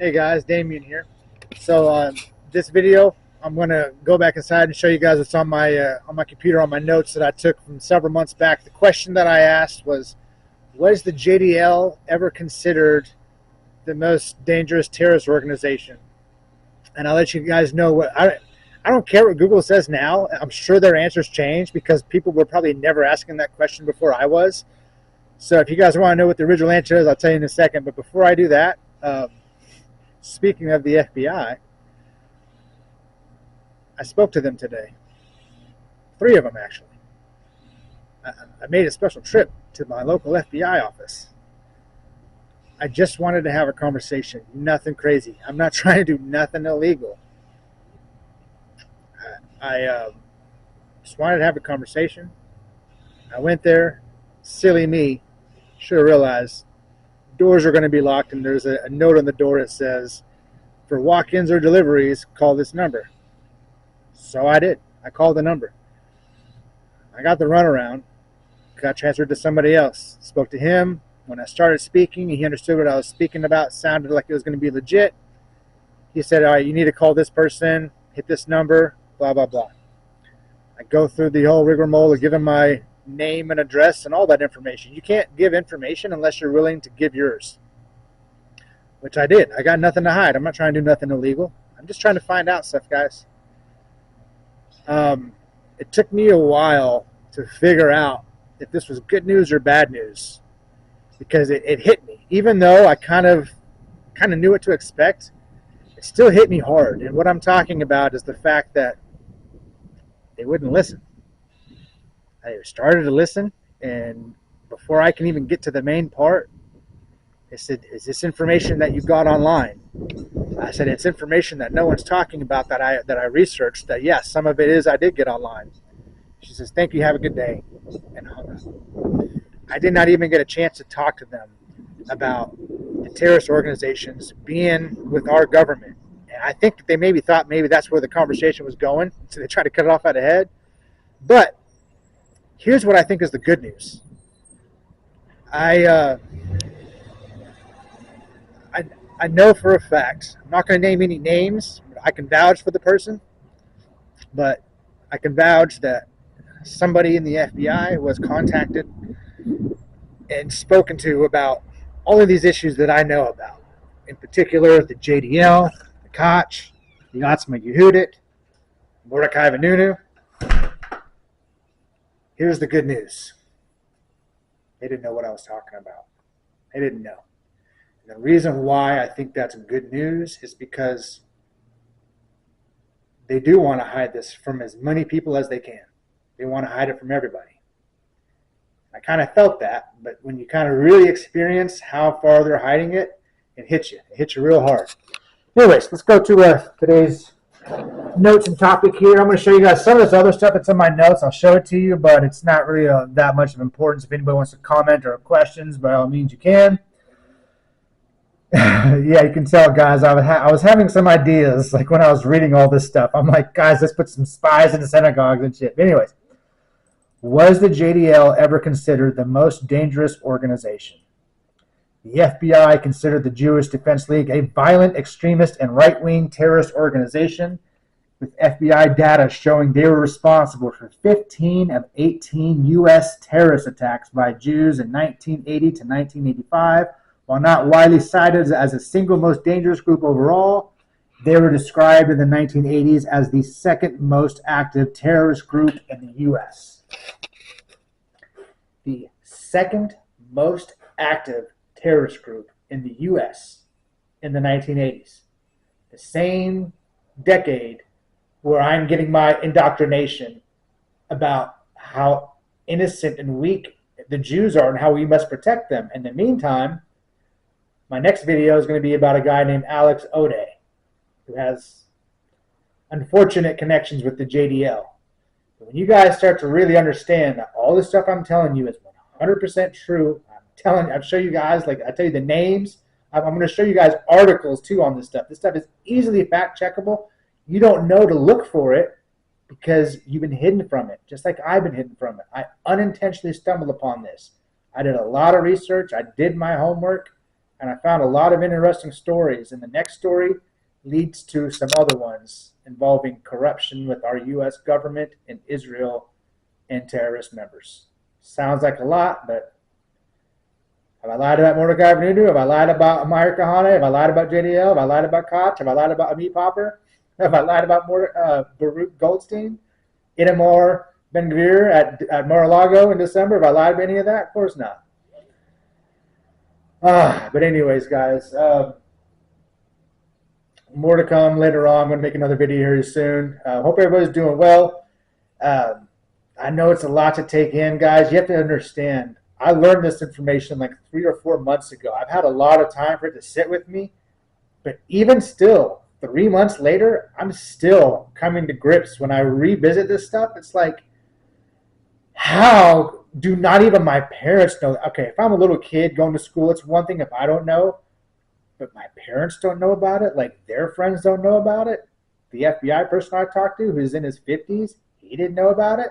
Hey guys, Damien here. So this video, I'm gonna go back inside and show you guys what's on my computer on my notes that I took from several months back. The question that I asked was the JDL ever considered the most dangerous terrorist organization? And I'll let you guys know what I don't care what Google says now. I'm sure their answers change because people were probably never asking that question before I was. So if you guys want to know what the original answer is, I'll tell you in a second. But before I do that, speaking of the FBI, I spoke to them today. Three of them, actually. I made a special trip to my local FBI office. I just wanted to have a conversation. Nothing crazy. I'm not trying to do nothing illegal. I just wanted to have a conversation. I went there. Silly me. Should have realized doors are going to be locked, and there's a note on the door that says, for walk-ins or deliveries, call this number. So I did. I called the number. I got the runaround. Got transferred to somebody else. Spoke to him. When I started speaking, he understood what I was speaking about. Sounded like it was going to be legit. He said, all right, you need to call this person, hit this number, blah, blah, blah. I go through the whole rigmarole of giving my name and address and all that information. You can't give information unless you're willing to give yours, which I did. I got nothing to hide. I'm not trying to do nothing illegal. I'm just trying to find out stuff, guys. It took me a while to figure out if this was good news or bad news, because it hit me. Even though I kind of knew what to expect, it still hit me hard. And what I'm talking about is the fact that they wouldn't listen. I started to listen, and before I can even get to the main part, they said, is this information that you got online? I said, it's information that no one's talking about that I researched, that yes, some of it is I did get online. She says, thank you, have a good day, and hung up. I did not even get a chance to talk to them about the terrorist organizations being with our government. And I think that they maybe thought maybe that's where the conversation was going, so they tried to cut it off at the head. But here's what I think is the good news. I uh, I, I know for a fact, I'm not going to name any names. I can vouch for the person, but I can vouch that somebody in the FBI was contacted and spoken to about all of these issues that I know about. In particular, the JDL, the Koch, the Otzma Yehudit, Mordecai Vanunu. Here's the good news. They didn't know what I was talking about. They didn't know. And the reason why I think that's good news is because they do want to hide this from as many people as they can. They want to hide it from everybody. I kind of felt that, but when you kind of really experience how far they're hiding it, it hits you. It hits you real hard. Anyways, let's go to today's notes and topic here. I'm going to show you guys some of this other stuff that's in my notes. I'll show it to you, but it's not really that much of importance. If anybody wants to comment or have questions, by all means you can. Yeah, you can tell, guys, I was having some ideas, like when I was reading all this stuff. I'm like, guys, let's put some spies in the synagogues and shit. But anyways, was the JDL ever considered the most dangerous organization? The FBI considered the Jewish Defense League a violent, extremist, and right-wing terrorist organization, with FBI data showing they were responsible for 15 of 18 U.S. terrorist attacks by Jews in 1980 to 1985. While not widely cited as the single most dangerous group overall, they were described in the 1980s as the second most active terrorist group in the U.S. The second most active terrorist group in the U.S. in the 1980s. The same decade where I'm getting my indoctrination about how innocent and weak the Jews are and how we must protect them. In the meantime, my next video is going to be about a guy named Alex Ode, who has unfortunate connections with the JDL. But when you guys start to really understand that all this stuff I'm telling you is 100% true, I'll show you guys, like I tell you the names. I'm going to show you guys articles too on this stuff. This stuff is easily fact checkable. You don't know to look for it because you've been hidden from it, just like I've been hidden from it. I unintentionally stumbled upon this. I did a lot of research. I did my homework. and I found a lot of interesting stories. And the next story leads to some other ones involving corruption with our U.S. government and Israel and terrorist members. Sounds like a lot, but have I lied about Mordecai Vanunu? Have I lied about Meyer Kahane? Have I lied about JDL? Have I lied about Koch? Have I lied about Amit Popper? Have I lied about Baruch Goldstein? Itamar Ben Gvir at Mar-a-Lago in December? Have I lied about any of that? Of course not. But anyways, guys, more to come later on. I'm going to make another video here soon. Hope everybody's doing well. I know it's a lot to take in, guys. You have to understand, I learned this information like 3 or 4 months ago. I've had a lot of time for it to sit with me. But even still, 3 months later, I'm still coming to grips. When I revisit this stuff, it's like, how do not even my parents know? Okay, if I'm a little kid going to school, it's one thing if I don't know, but my parents don't know about it, like their friends don't know about it. The FBI person I talked to, who's in his 50s, he didn't know about it.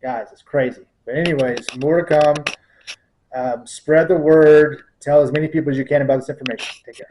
Guys, it's crazy. But anyways, more to come. Spread the word. Tell as many people as you can about this information. Take care.